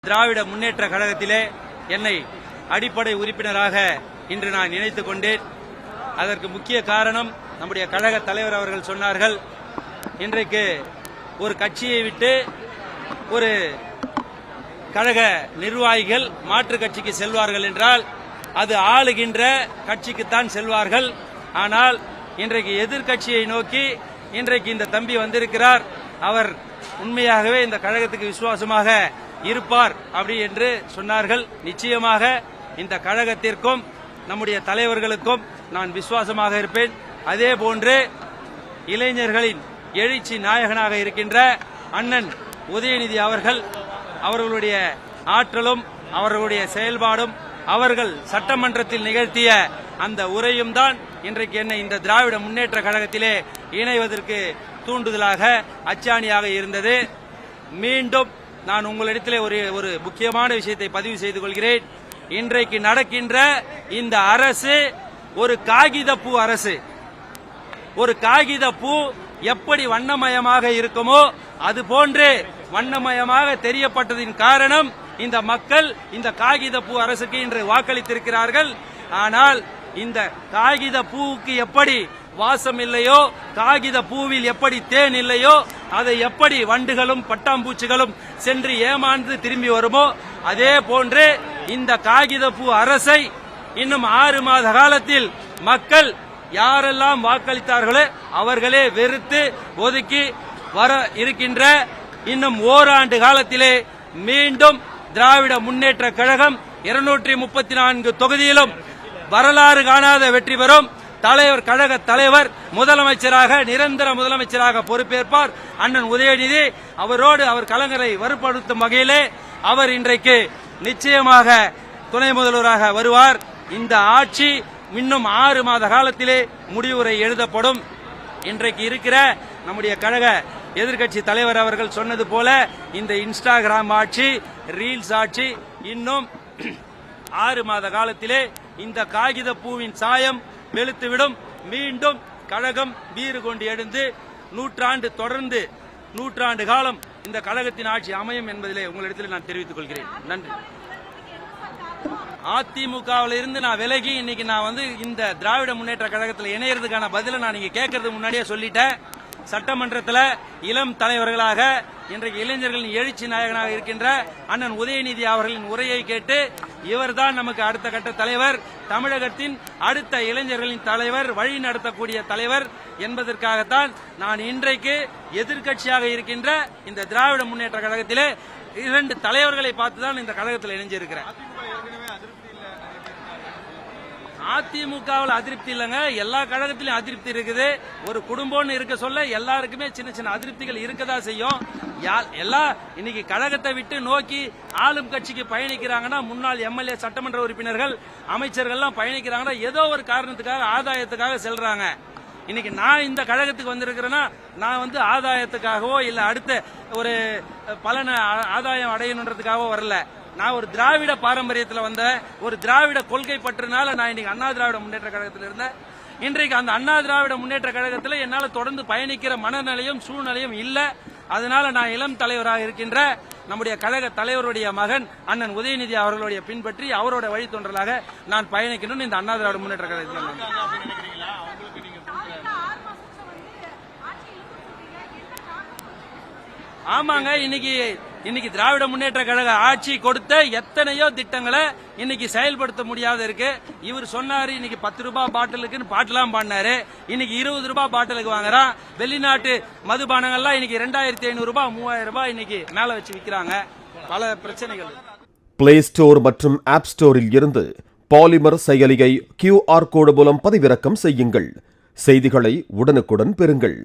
திராவிட முன்னேற்ற கழகத்திலே என்னை அடிப்படை உறுப்பினராக இன்று நான் நினைத்துக் கொண்டேன். அதற்கு முக்கிய காரணம் நம்முடைய கழக தலைவர் அவர்கள் சொன்னார்கள், இன்றைக்கு ஒரு கட்சியை விட்டு ஒரு கழக நிர்வாகிகள் மாற்று கட்சிக்கு செல்வார்கள் என்றால் அது ஆளுகின்ற கட்சிக்குத்தான் செல்வார்கள். ஆனால் இன்றைக்கு எதிர்கட்சியை நோக்கி இன்றைக்கு இந்த தம்பி வந்திருக்கிறார், அவர் உண்மையாகவே இந்த கழகத்துக்கு விசுவாசமாக இருப்பார் அப்படி என்று சொன்னார்கள். நிச்சயமாக இந்த கழகத்திற்கும் நம்முடைய தலைவர்களுக்கும் நான் விசுவாசமாக இருப்பேன். அதே போன்று இளைஞர்களின் எழுச்சி நாயகனாக இருக்கின்ற அண்ணன் உதயநிதி அவர்களுடைய ஆற்றலும் அவர்களுடைய செயல்பாடும் அவர்கள் சட்டமன்றத்தில் நிகழ்த்திய அந்த உரையும் தான் இன்றைக்கு என்னை இந்த திராவிட முன்னேற்ற கழகத்திலே இணைவதற்கு தூண்டுதலாக அச்சாணியாக இருந்தது. மீண்டும் நான் உங்களிடத்திலே ஒரு முக்கியமான விஷயத்தை பதிவு செய்து கொள்கிறேன். இன்றைக்கு நடக்கின்ற இந்த அரசு ஒரு காகித பூ அரசு. ஒரு காகித பூ எப்படி வண்ணமயமாக இருக்குமோ அது போன்று வண்ணமயமாக தெரியப்பட்டதின் காரணம் இந்த மக்கள் இந்த காகித பூ அரசுக்கு இன்று வாக்களித்திருக்கிறார்கள். ஆனால் இந்த காகித பூவுக்கு எப்படி வாசம் இல்லையோ, காகித பூவில் எப்படி தேன் இல்லையோ, அதை எப்படி வண்டுகளும் பட்டாம்பூச்சிகளும் சென்று ஏமாந்து திரும்பி வருமோ அதே போன்று இந்த காகித பூ அரசை இன்னும் 6 மாத காலத்தில் மக்கள் யாரெல்லாம் வாக்களித்தார்களோ அவர்களே வெறுத்து ஒதுக்கி வர இருக்கின்ற இன்னும் ஓராண்டு காலத்திலே மீண்டும் திராவிட முன்னேற்ற கழகம் 234 தொகுதியிலும் வரலாறு காணாத வெற்றி பெறும். கழக தலைவர் முதலமைச்சராக நிரந்தர முதலமைச்சராக பொறுப்பேற்பார் அண்ணன் உதயநிதி. அவரோடு அவர் கலைஞரை வலுப்படுத்தும் வகையிலே அவர் இன்றைக்கு நிச்சயமாக துணை முதல்வராக வருவார். இந்த ஆட்சி இன்னும் 6 மாத காலத்திலே முடிவுரை எழுதப்படும். இன்றைக்கு இருக்கிற நம்முடைய கழக எதிர்கட்சி தலைவர் அவர்கள் சொன்னது போல இந்த இன்ஸ்டாகிராம் ஆட்சி, ரீல்ஸ் ஆட்சி இன்னும் 6 மாத காலத்திலே இந்த காகித பூவின் சாயம் வெளுத்துவிடும். மீண்டும் கழகம் வீறு கொண்டு எழுந்து தொடர்ந்து 100 ஆண்டு காலம் இந்த கழகத்தின் ஆட்சி அமையும் என்பதிலே உங்களிடத்தில் நான் தெரிவித்துக் கொள்கிறேன். நன்றி. அதிமுகவில் இருந்து நான் விலகி இன்னைக்கு நான் இந்த திராவிட முன்னேற்ற கழகத்தில் இணையறதுக்கான பதில நான் நீங்க கேட்கறதுக்கு முன்னாடியே சொல்லிட்டேன். சட்டமன்றத்தில் இளம் தலைவர்களாக இன்றைக்கு இளைஞர்களின் எழுச்சி நாயகனாக இருக்கின்ற அண்ணன் உதயநிதி அவர்களின் உரையை கேட்டு இவர்தான் நமக்கு அடுத்த கட்ட தலைவர், தமிழகத்தின் அடுத்த இளைஞர்களின் தலைவர், வழி நடத்தக்கூடிய தலைவர் என்பதற்காகத்தான் நான் இன்றைக்கு எதிர்கட்சியாக இருக்கின்ற இந்த திராவிட முன்னேற்ற கழகத்திலே 2 தலைவர்களை பார்த்துதான் இந்த கழகத்தில் இணைஞ்சிருக்கிறேன். அதிமுகவில் அதிருப்தி இல்லைங்க, எல்லா கழகத்திலும் அதிருப்தி இருக்குது. ஒரு குடும்பம்னு இருக்க சொல்ல எல்லாருக்குமே சின்ன சின்ன அதிருப்திகள் இருக்கதா செய்யும். இன்னைக்கு கழகத்தை விட்டு நோக்கி ஆளும் கட்சிக்கு பயணிக்கிறாங்கன்னா முன்னாள் எம்எல்ஏ, சட்டமன்ற உறுப்பினர்கள், அமைச்சர்கள்லாம் பயணிக்கிறாங்கன்னா ஏதோ ஒரு காரணத்துக்காக ஆதாயத்துக்காக செல்றாங்க. இன்னைக்கு நான் இந்த கழகத்துக்கு வந்திருக்கிறேன்னா நான் ஆதாயத்துக்காகவோ இல்ல அடுத்த ஒரு பலனை ஆதாயம் அடையணுன்றதுக்காகவோ வரல. நான் ஒரு திராவிட பாரம்பரியத்தில் வந்த ஒரு திராவிட கொள்கை பற்றினால நான் இன்னைக்கு அண்ணா திராவிட முன்னேற்ற கழகத்தில் இருந்தேன். இன்றைக்கு அந்த அண்ணா திராவிட முன்னேற்ற கழகத்தில் என்னால் தொடர்ந்து பயணிக்கிற மனநிலையும் சூழ்நிலையும் இல்லை. அதனால நான் இளம் தலைவராக இருக்கின்ற நம்முடைய கழக தலைவருடைய மகன் அண்ணன் உதயநிதி அவர்களுடைய பின்பற்றி அவரோட வழித்தொன்றலாக நான் பயணிக்கணும்னு இந்த அண்ணா திராவிட முன்னேற்ற கழகத்தில். ஆமாங்க, இன்னைக்கு திராவிட முன்னேற்ற கழக ஆட்சி கொடுத்த எத்தனையோ திட்டங்களை இன்னைக்கு செயல்படுத்த முடியாத இருக்கு. இவர் சொன்னாரு இன்னைக்கு 10 ரூபாய் பாட்டிலுக்குன்னு பாட்டெல்லாம் பாடினாரு. இன்னைக்கு 20 ரூபாய் பாட்டிலுக்கு வாங்குறான். வெளிநாட்டு மதுபானங்கள்லாம் இன்னைக்கு 2500 ரூபாய் 3000 ரூபாய் இன்னைக்கு மேல வச்சு விற்கிறாங்க. பல பிரச்சனைகள். பிளே ஸ்டோர் மற்றும் ஆப் ஸ்டோரில் இருந்து பாலிமர் செயலியை QR கோடு மூலம் பதிவிறக்கம் செய்யுங்கள். செய்திகளை உடனுக்குடன் பெறுங்கள்.